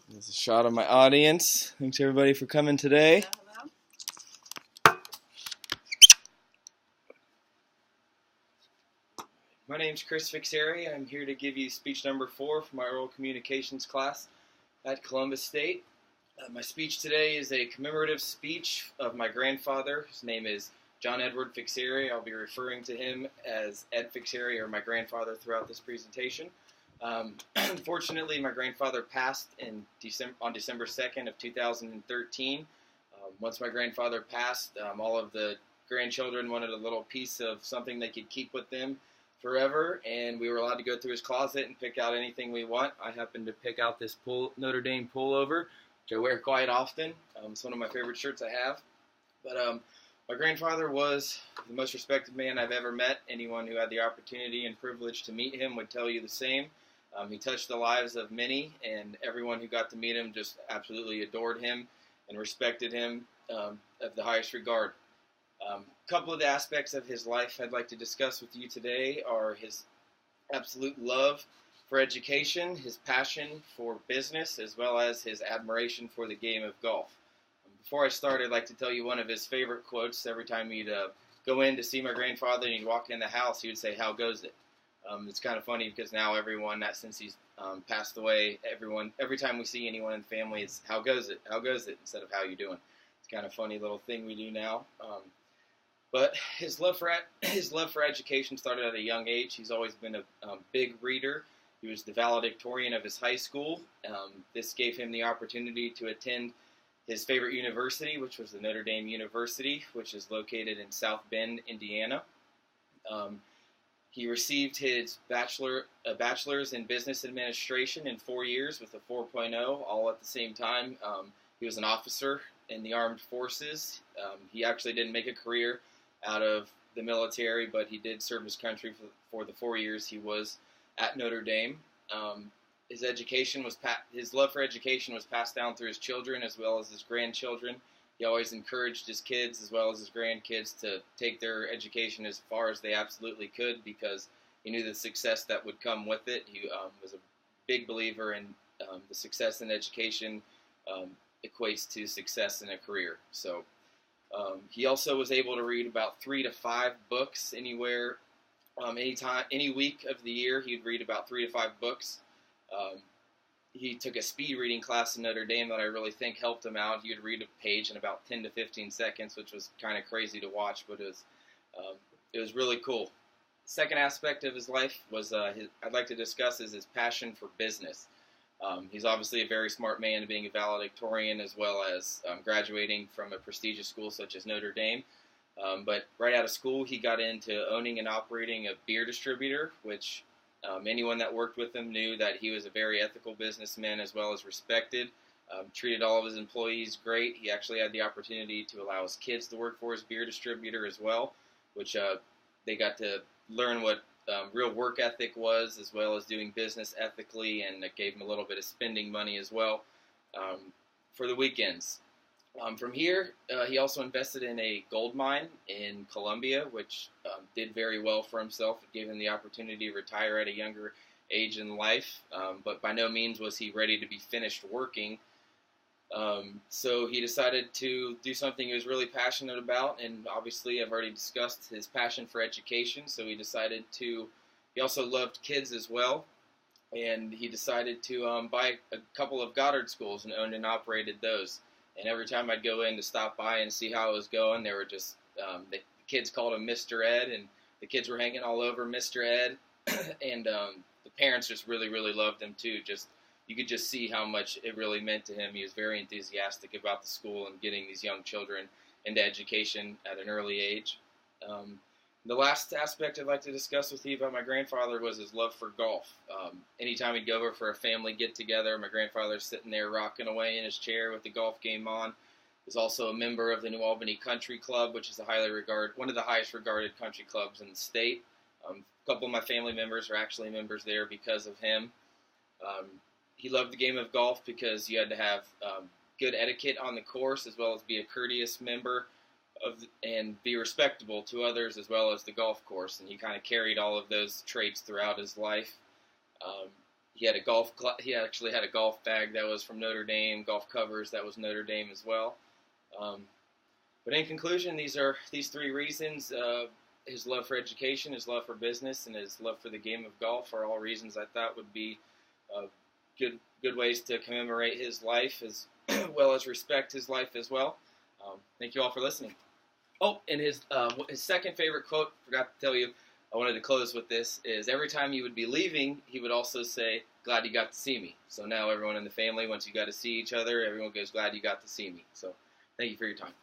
There's a shot of my audience. Thanks everybody for coming today. My name's Chris Fixeri. I'm here to give you speech number 4 for my oral communications class at Columbus State. My speech today is a commemorative speech of my grandfather. His name is John Edward Fixeri. I'll be referring to him as Ed Fixeri, or my grandfather, throughout this presentation. Unfortunately, my grandfather passed on December 2nd of 2013. Once my grandfather passed, all of the grandchildren wanted a little piece of something they could keep with them forever, and we were allowed to go through his closet and pick out anything we want. I happened to pick out this Notre Dame pullover, which I wear quite often. It's one of my favorite shirts I have. But my grandfather was the most respected man I've ever met. Anyone who had the opportunity and privilege to meet him would tell you the same. He touched the lives of many, and everyone who got to meet him just absolutely adored him and respected him of the highest regard. A couple of the aspects of his life I'd like to discuss with you today are his absolute love for education, his passion for business, as well as his admiration for the game of golf. Before I start, I'd like to tell you one of his favorite quotes. Every time he'd go in to see my grandfather and he'd walk in the house, he would say, "How goes it?" It's kind of funny because now everyone, since he's passed away, every time we see anyone in the family, it's "How goes it? How goes it?" instead of "How you doing?" It's kind of a funny little thing we do now. But his love for education started at a young age. He's always been a big reader. He was the valedictorian of his high school. This gave him the opportunity to attend his favorite university, which was the Notre Dame University, which is located in South Bend, Indiana. He received his bachelor's in business administration in 4 years with a 4.0, all at the same time. He was an officer in the armed forces. He actually didn't make a career out of the military, but he did serve his country for the 4 years he was at Notre Dame. His love for education was passed down through his children as well as his grandchildren. He always encouraged his kids as well as his grandkids to take their education as far as they absolutely could because he knew the success that would come with it. He was a big believer in the success in education equates to success in a career. So he also was able to read about 3 to 5 books anywhere, any week of the year. He'd read about 3 to 5 books. He took a speed reading class in Notre Dame that I really think helped him out. He would read a page in about 10 to 15 seconds, which was kind of crazy to watch, but it was really cool. The second aspect of his life I'd like to discuss is his passion for business. He's obviously a very smart man, being a valedictorian as well as graduating from a prestigious school such as Notre Dame. But right out of school, he got into owning and operating a beer distributor, which anyone that worked with him knew that he was a very ethical businessman as well as respected. Treated all of his employees great. He actually had the opportunity to allow his kids to work for his beer distributor as well, which they got to learn what real work ethic was, as well as doing business ethically, and it gave him a little bit of spending money as well for the weekends. From here, he also invested in a gold mine in Colombia, which did very well for himself. It gave him the opportunity to retire at a younger age in life, but by no means was he ready to be finished working. So he decided to do something he was really passionate about, and obviously I've already discussed his passion for education, so he also loved kids as well, and he decided to buy a couple of Goddard schools and owned and operated those. And every time I'd go in to stop by and see how it was going, they were just, the kids called him Mr. Ed, and the kids were hanging all over Mr. Ed, and the parents just really, really loved him too. You could just see how much it really meant to him. He was very enthusiastic about the school and getting these young children into education at an early age. The last aspect I'd like to discuss with you about my grandfather was his love for golf. Anytime he'd go over for a family get-together, my grandfather's sitting there rocking away in his chair with the golf game on. He's also a member of the New Albany Country Club, which is one of the highest regarded country clubs in the state. A couple of my family members are actually members there because of him. He loved the game of golf because you had to have good etiquette on the course, as well as be a courteous member and be respectable to others, as well as the golf course. And he kind of carried all of those traits throughout his life. He he actually had a golf bag that was from Notre Dame, golf covers that was Notre Dame as well. Um, but in conclusion, these three reasons: his love for education, his love for business, and his love for the game of golf are all reasons I thought would be good ways to commemorate his life as well as respect his life as well. Thank you all for listening. Oh, and his second favorite quote, forgot to tell you, I wanted to close with this, is every time he would be leaving, he would also say, "Glad you got to see me." So now everyone in the family, once you got to see each other, everyone goes, "Glad you got to see me." So thank you for your time.